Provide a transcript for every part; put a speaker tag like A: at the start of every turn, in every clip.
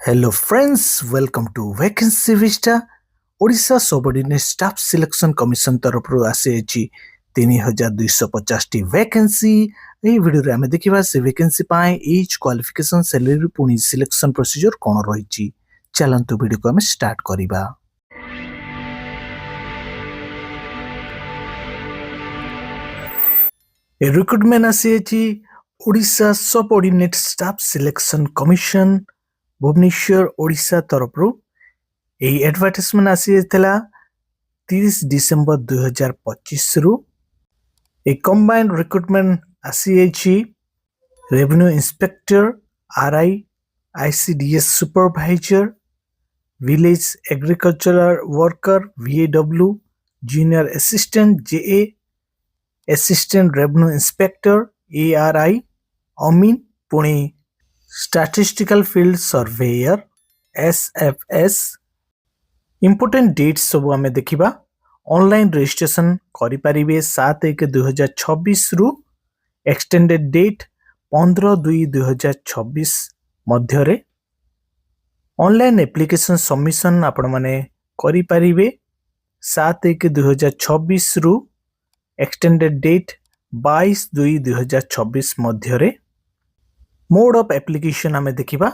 A: Hello friends, welcome to Vacancy Vista. Odisha subordinate staff selection commission तरफରୁ ଆସିଛି 3250ଟି vacancy. ଏହି ଭିଡିଓରେ ଆମେ ଦେଖିବା ସେ ଭ୍ୟାକେନ୍ସି ପାଇଁ ଏଜ୍ କ୍ୱାଲିଫିକେସନ ସାଲାରୀ ପୁଣି ସିଲେକ୍ସନ ପ୍ରୋସିଜର କ'ଣ ରହିଛି। ଚାଲନ୍ତୁ ଭିଡିଓକୁ ଆମେ ଷ୍ଟାର୍ଟ କରିବା। ଏ ରିକ୍ରୁଟମେଣ୍ଟ ଆସିଛି Odisha subordinate staff selection commission Bhubaneswar Odisha तरफରୁ ଏହି ଆଡଭର୍ଟାଇଜମେଣ୍ଟ ଆସିଥିଲା 30 ଡିସେମ୍ବର 2025 ରୁ। ଏ କମ୍ବାଇନ୍ଡ ରିକ୍ରୁଟମେଣ୍ଟ ଆସିଯାଇଛି revenue inspector RI, ICDS supervisor, village agricultural worker VAW, junior assistant JA, assistant revenue inspector ARI, अमीन, पुणे statistical field surveyor SFS. Important dates सब आमे देखिबा। ऑनलाइन रजिस्ट्रेशन करि परिबे 7/1/2026 रु। एक्सटेंडेड डेट 15/2/2026 मध्य रे। ऑनलाइन एप्लीकेशन सबमिशन आपण माने करि परिबे 7/1/2026 रु। एक्सटेंडेड डेट 22/2/2026 मध्य रे। मोड ऑफ एप्लीकेशन आमे देखिबा।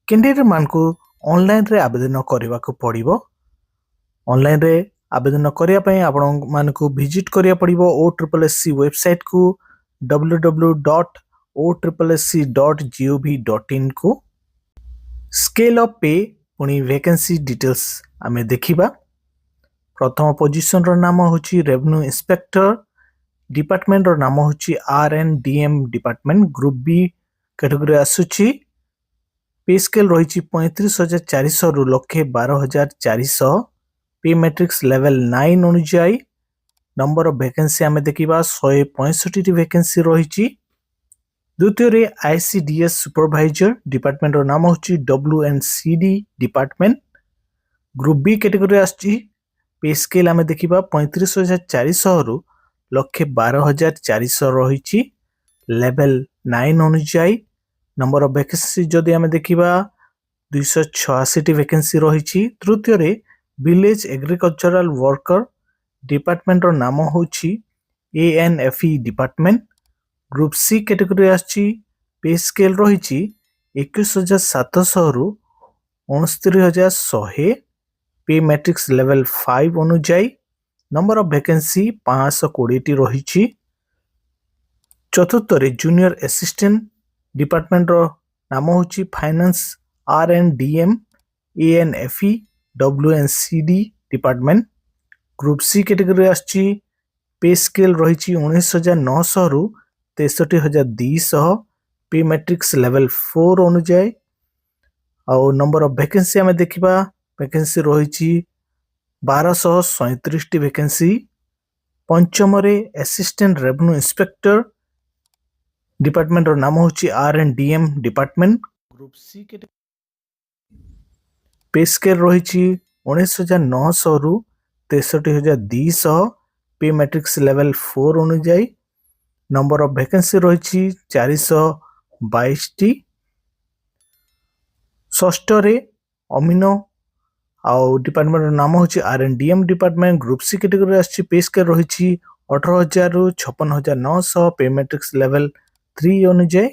A: कैंडिडेट मानकु ऑनलाइन रे आवेदन करिवा को पड़िबो। ऑनलाइन रे आवेदन करिया पय आपण मानकु विजिट करिया पड़िबो OSSC वेबसाइट को www.ossc.gov.in को। स्केल ऑफ पे पुनी वैकेंसी डिटेल्स आमे देखिबा। प्रथम पोजीशन रो नाम होची रेवेन्यू इंस्पेक्टर, डिपार्टमेंट रो नाम होची RNDM department, group B category आसुची। पे स्केल रहिची 35,400 रु 1,12,400। पे मैट्रिक्स लेवल 9 अनुଯାୟୀ। नंबर ऑफ वैकेंसी आमे देखिबा 165 टी वैकेंसी रहिची। द्वितीय रे आईसीडीएस सुपरवाइजर, डिपार्टमेंट रो नाम होची WNCD department, group B category आसची। पे स्केल आमे देखिबा 35,400 रु 1,12,400 रहिची। लेवल 9 अनुଯାୟୀ। नंबर ऑफ वैकेंसी जदि आमे देखिबा 286 टी वैकेंसी रहिची। तृतीय रे विलेज एग्रीकल्चरल वर्कर, डिपार्टमेंट रो नाम होची ANFE department, group C category आसची। पे स्केल रहिची 21,700 रु 69,100। पे मैट्रिक्स लेवल 5 अनुଯାୟୀ। नंबर ऑफ वैकेंसी 520 टी रहिची। चतुर्थ रे जूनियर असिस्टेंट, डिपार्टमेंट रो नाम होची finance RNDM, ANFE, WNCD department, group C category आसची। पे स्केल रहिची 19,900 रु 63,200। Pay matrix level 4 अनुଯାୟୀ। और नंबर ऑफ वैकेंसी आमे देखिबा। वैकेंसी रहिची 1237 टी वैकेंसी। पंचम रे असिस्टेंट रेवेन्यू इंस्पेक्टर, डिपार्टमेंट रो नाम होची RNDM डिपार्टमेंट, ग्रुप सी के। पे स्केल रहिची 19,900 रु 63,200। पे मैट्रिक्स लेवल 4 अनुଯାୟୀ। नंबर ऑफ वैकेंसी रहिची 422 टी। षष्ठ रे अमीनो आउ डिपार्टमेंट नाम होची RNDM department, group C category आछि। पे स्केल रहिची 18,000 रु 56,900। Pay matrix level 3 अनुଯାୟୀ।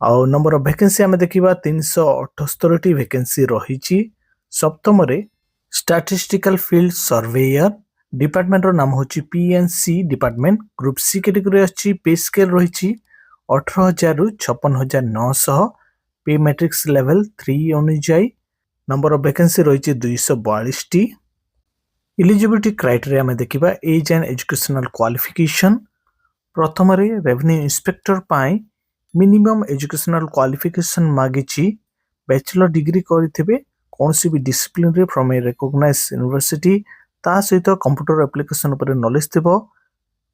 A: आउ नंबर ऑफ वैकेंसी आमे देखिबा 378 टी वैकेंसी रहिची। सप्तम रे स्टैटिस्टिकल फील्ड सर्वेयर, डिपार्टमेंट रो नाम होची PNC department, group C category आछि। पे स्केल रहिची 18,000 रु 56,900। पे मैट्रिक्स लेवल 3 अनुଯାୟୀ। नंबर ऑफ वैकेंसी रहिची 242 टी। एलिजिबिलिटी क्राइटेरिया में देखिबा। Age and educational qualification. प्रथम रे रेवेन्यू इंस्पेक्टर पाई मिनिमम एजुकेशनल क्वालिफिकेशन मागिची बैचलर डिग्री करथिबे कोनसी भी डिसिप्लिन रे फ्रॉम ए रिकॉग्नाइज्ड यूनिवर्सिटी, ता सहित कंप्यूटर एप्लीकेशन ऊपर नॉलेज थिबो।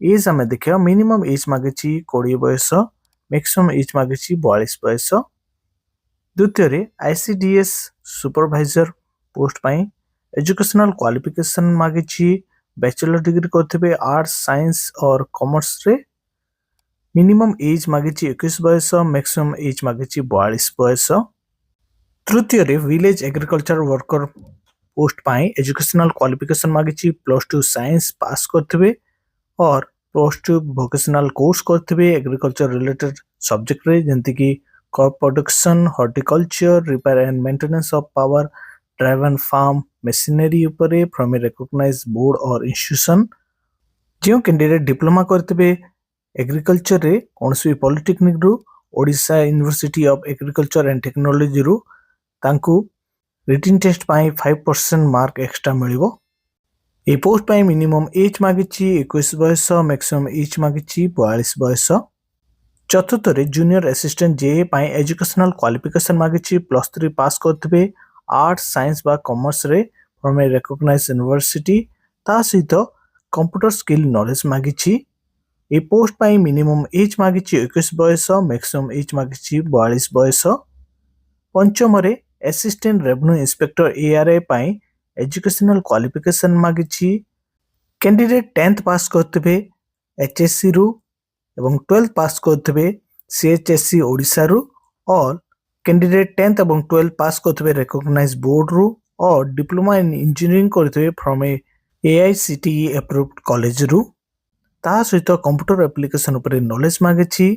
A: एज हमें देखियो मिनिमम एज मागिची 20 बयस, मैक्सिमम एज मागिची 42 बयस। द्वितीय रे आईसीडीएस सुपरवाइजर पोस्ट पाई एजुकेशनल क्वालिफिकेशन मागिची बैचलर डिग्री करथिबे आर्ट्स, साइंस और कॉमर्स रे। मिनिमम एज मागिची 21 बयस, मैक्सिमम एज मागिची 42 बयस। तृतीय विलेज एग्रीकल्चर वर्कर पोस्ट पाई एजुकेशनल क्वालिफिकेशन मागिची +2 साइंस पास करथिबे और +2 वोकेशनल कोर्स करथिबे एग्रीकल्चर रिलेटेड सब्जेक्ट रे जेंति कि crop production horticulture repair and maintenance of power driven farm machinery उपरे फ्रॉम ए रिकॉग्नाइज्ड बोर्ड और इंस्टीट्यूशन जो कैंडिडेट डिप्लोमा करथिबे एग्रीकल्चर रे कोनसी पॉलिटेक्निक रु Odisha university of agriculture and technology रु तांकु रिटन टेस्ट पाई 5% मार्क एक्स्ट्रा मिलिबो ए पोस्ट पाई मिनिमम एज मागिची 21 बयस मैक्सिमम एज मागिची 42 बयस चतुर्थ जूनियर असिस्टेंट जेए पाई एजुकेशनल क्वालिफिकेशन मागिची +3 पास करथिबे आर्ट्स साइंस बा कॉमर्स रे फ्रॉम ए रिकॉग्नाइज्ड यूनिवर्सिटी ता सहित कंप्यूटर स्किल नॉलेज मागिची ए पोस्ट पाई मिनिमम एज मागिची 21 बयस मैक्सिमम एज मागिची 42 बयस पंचम असिस्टेंट रेवेन्यू इंस्पेक्टर एआरए पाई एजुकेशनल क्वालिफिकेशन मागिची कैंडिडेट 10th पास करथिबे एचएससी रु एवं 12th पास करथिबे सीएचएससी ओडिशा रु और कैंडिडेट 10th एवं 12th पास करथिबे रिकॉग्नाइज्ड बोर्ड रु और डिप्लोमा इन इंजीनियरिंग करथिबे from a AICTE approved college रु ता सहित कंप्यूटर एप्लिकेशन उपरे नॉलेज मागिची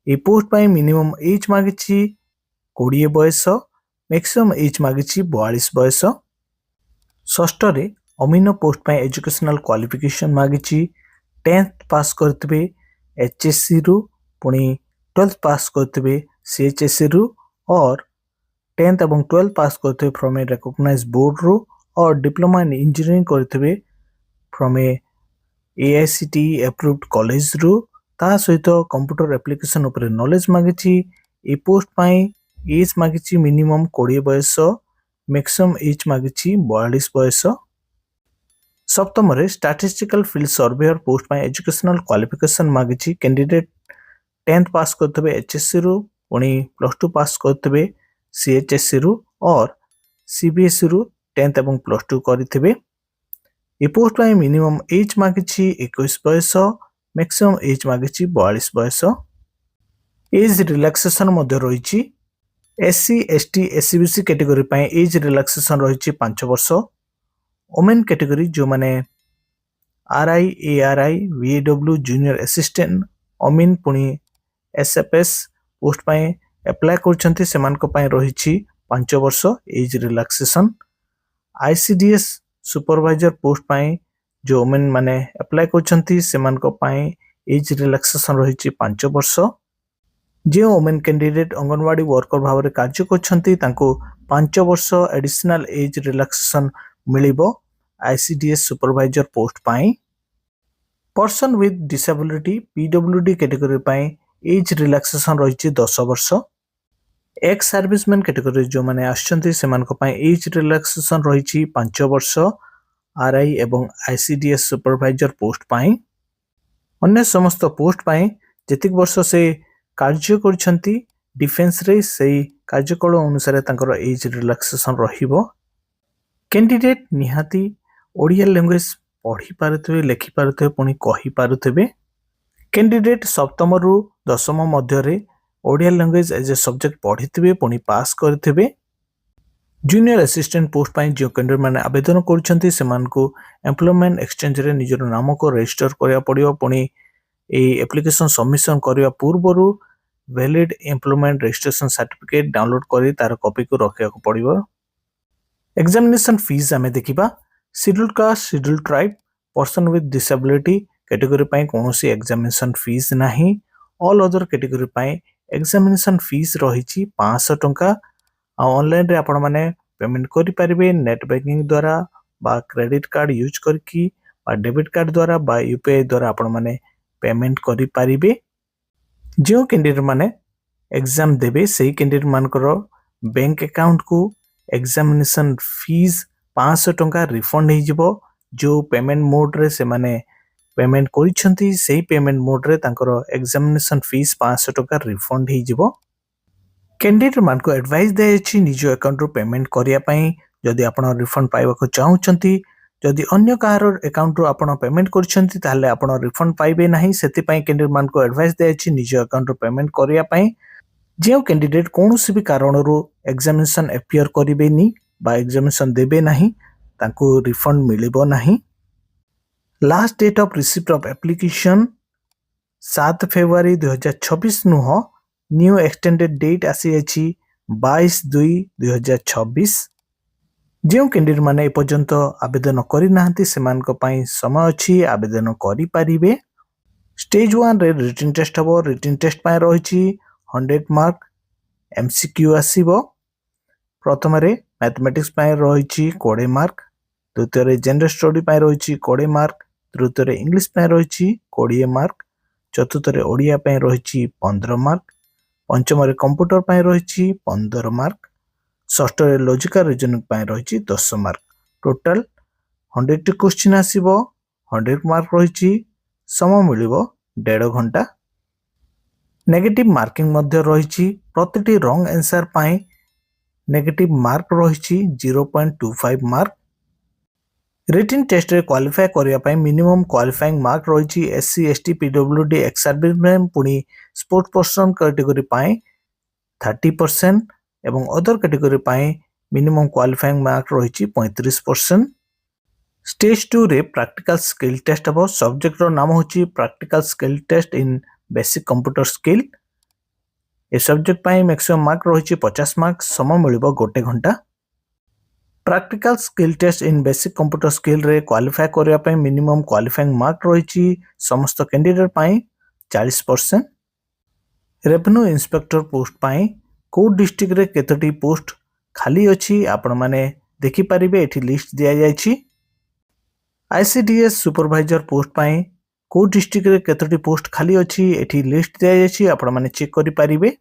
A: ए पोस्ट पाई मिनिमम एज मागिची 20 बयस मैक्सिमम एज मागिची 42 बयस षष्ठ अमीनो पोस्ट पाई एजुकेशनल क्वालिफिकेशन मागिची 10th पास करथिबे एचएससी रु पुणी 12th पास करथिबे सीएचएससी रु और 10th एवं 12th पास करथिबे फ्रॉम ए रिकॉग्नाइज्ड बोर्ड रु और डिप्लोमा इन इंजीनियरिंग करथिबे from a AICTE approved college रु ता सहित कंप्यूटर एप्लिकेशन उपरे नॉलेज मागिची ए पोस्ट पाई एज मागिची मिनिमम 20 बयस मैक्सिमम एज मागिची 42 बयस सप्तम स्टैटिस्टिकल फील्ड सर्वेयर पोस्ट पाई एजुकेशनल क्वालिफिकेशन मागिची कैंडिडेट 10th पास करथिबे एचएससी रु पुणी +2 पास करथिबे सीएचएससी रु और सीबीएसई रु 10th एवं +2 करथिबे ए पोस्ट पाई मिनिमम एज मागिची 21 बयस मैक्सिमम एज मागिची 42 बयस एज रिलैक्सेशन मध्ये रहिची एससी एसटी एससीबीसी कैटेगरी पाई एज रिलैक्सेशन रहिची 5 वर्ष वोमेन कैटेगरी जो माने RI ARI VW junior assistant अमीन पुणी एसएफएस पोस्ट पाई अप्लाई करछंती सेमानक पाई रहिची 5 वर्ष age relaxation ICDS supervisor post पाई जो वोमेन माने अप्लाई करछंती सेमानक पाई एज रिलैक्सेशन रहिची 5 वर्ष जे वोमेन कैंडिडेट अंगनवाड़ी वर्कर भाव में कार्य करछंती तांको 5 वर्ष additional age relaxation मिलिबो ICDS supervisor post पाई person with disability PWD category पाई एज रिलैक्सेशन रहिची 10 वर्ष एक्स सर्विसमैन कैटेगरी जो माने आछंती सेमानक पाई एज रिलैक्सेशन रहिची 5 वर्ष आरआई एवं आईसीडीएस सुपरवाइजर पोस्ट पाई अन्य समस्त पोस्ट पाई जेतिक वर्ष से कार्य करछंती डिफेंस रे सेही कार्यकाल अनुसार तांकर एज रिलैक्सेशन रहिबो कैंडिडेट निहाती ओडिया लैंग्वेज पढ़ी पारुथिबे लिखि पारुथिबे पुणी कहि पारुथिबे कैंडिडेट सप्तम रु दशम मध्य रे Odia language as a subject पढ़िथिबे पुणी पास करथिबे जूनियर असिस्टेंट पोस्ट पाई जो कैंडिडेट माने आवेदन करछंती सेमानकु एम्प्लॉयमेंट एक्सचेंज रे निजर नाम को रजिस्टर करिया पड़ियो पुणी ए एप्लिकेशन सबमिशन करिया पूर्वरु valid employment registration certificate download करी तार कॉपी को रखिया को पड़िबो एग्जामिनेशन फीस आमे देखिबा scheduled caste scheduled tribe person with disability category पाई कोनोसी एग्जामिनेशन फीस नाही ऑल अदर कैटेगरी पाई एग्जामिनेशन फीस रहिची 500 टंका ऑनलाइन रे आपण माने पेमेंट करि परिबे नेट बैंकिंग द्वारा बा क्रेडिट कार्ड यूज करकी बा डेबिट कार्ड द्वारा बा यूपीआई द्वारा आपण माने पेमेंट करि परिबे जो कैंडिडेट माने एग्जाम देबे सेही कैंडिडेट मानकर बैंक अकाउंट को एग्जामिनेशन फीस 500 टंका रिफंड हो जिवो जो पेमेंट मोड रे से माने पेमेंट करिसंती सेही पेमेंट मोड रे तांकर एग्जामिनेशन फीस 500 टंका रिफंड हो जिवो कैंडिडेट मान को एडवाइस दे अछि निज अकाउंट रो पेमेंट करिया पई जदि आपण रिफंड पाइबा को चाहुचंती जदि अन्य कार अकाउंट रो आपण पेमेंट करछंती ताले आपण रिफंड पाइबे नाही सेति पई कैंडिडेट मान को एडवाइस दे अछि निज अकाउंट रो पेमेंट करिया पई जो कैंडिडेट कौन भी कारण एग्जामिनेशन अपियर करेनि बा एग्जामिनेशन देबे नहीं तांको रिफंड मिलिबो नहीं। Last date of receipt of application 7 February 2026 नुह न्यू एक्सटेंडेड डेट आसी अछि 22/2/2026। जो कैंडिडेट माने एपर्यंत आवेदन करि नाहंती सेमानक पई समय अछि आवेदन करि पारिबे। स्टेज 1 रे रिटन टेस्ट हबो। रिटन टेस्ट पई रहिछि 100 मार्क एमसीक्यू आसीबो। प्रथम रे मैथमेटिक्स पई रहिछि 20 मार्क। द्वितीय रे जनरल स्टडी पई रहिछि 20 मार्क। तृतीय रे इंग्लिश पई रहिछि 20 मार्क। चतुर्थ रे ओडिया पई रहिछि 15 मार्क। पंचम रे कंप्यूटर पई रहिछि 15 मार्क। षष्ठ रे लॉजिकल रीजनिंग पई रहिछि 10 मार्क। टोटल 100 क्वेश्चन आसीबो। 100 मार्क रहिछि। समय मिलिबो 1.5 घंटा। नेगेटिव मार्किंग मध्य रहिछि। प्रतिटी रॉन्ग आंसर पई नेगेटिव मार्क रहिछि 0.25 मार्क। रिटन टेस्ट रे क्वालिफाई करिया पई मिनिमम क्वालिफाइंग मार्क रहिछि SC ST PWD ex serviceman पुनी स्पोर्ट्स पर्सन कैटेगरी पई 30% एवं अदर कैटेगरी पई मिनिमम क्वालिफाइंग मार्क रहिछि 35%। स्टेज 2 रे प्रैक्टिकल स्किल टेस्ट हबो। सब्जेक्ट रो नाम होछि practical skill test in basic computer skill. ए सब्जेक्ट पई मैक्सिमम मार्क रहिछि 50 मार्क। समय मिलिबो 1 घंटा। Practical skill test in basic computer skill रे क्वालिफाई करिया पई मिनिमम क्वालिफाइंग मार्क रहिछि समस्त कैंडिडेट पई 40%। रेवेन्यू इंस्पेक्टर पोस्ट पई को डिस्ट्रिक्ट रे केतोटी पोस्ट खाली अछि आपण माने देखि परिबे। एठी लिस्ट दिया जायछि। आईसीडीएस सुपरवाइजर पोस्ट पई को डिस्ट्रिक्ट रे केतोटी पोस्ट खाली अछि एठी लिस्ट दिया जायछि आपण माने चेक करि परिबे।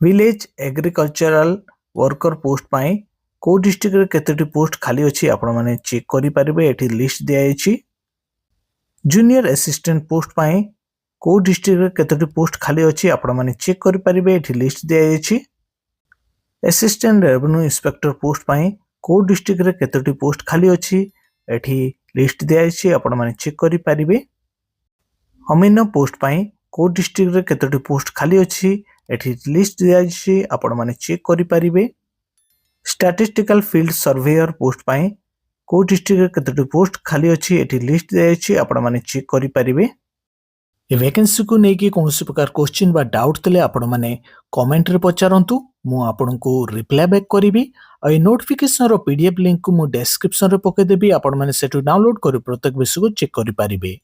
A: विलेज एग्रीकल्चरल वर्कर पोस्ट पई को डिस्ट्रिक्ट रे केतोटी पोस्ट खाली अछि आपण माने चेक करि परिबे। एठी लिस्ट दिया जायछि। जूनियर असिस्टेंट पोस्ट पई को डिस्ट्रिक्ट रे केतोटी पोस्ट खाली अछि आपण माने चेक करि परिबे। एठी लिस्ट दिया जायछि। असिस्टेंट रेवेन्यू इंस्पेक्टर पोस्ट पई को डिस्ट्रिक्ट रे केतोटी पोस्ट खाली अछि एठी लिस्ट दिया जायछि आपण माने चेक करि परिबे। अमीनो पोस्ट पई को डिस्ट्रिक्ट रे केतोटी पोस्ट खाली अछि एठी लिस्ट दिया जायछि आपण माने चेक करि परिबे। स्टैटिस्टिकल फील्ड सर्वेयर पोस्ट पई को डिस्ट्रिक्ट रे केतोटी पोस्ट खाली अछि एठी लिस्ट दिया जायछि आपण माने चेक करि परिबे। ए वैकेंसी को नेकी कोनोसी प्रकार क्वेश्चन बा डाउट तले आपण माने कमेंट रे पचारंतु मु आपन को रिप्लाई बैक करिवि। आ ए नोटिफिकेशन रो पीडीएफ लिंक को मु डिस्क्रिप्शन रे पके देबी। आपण माने सेटु डाउनलोड करि प्रत्येक विषय को चेक करि परिबे।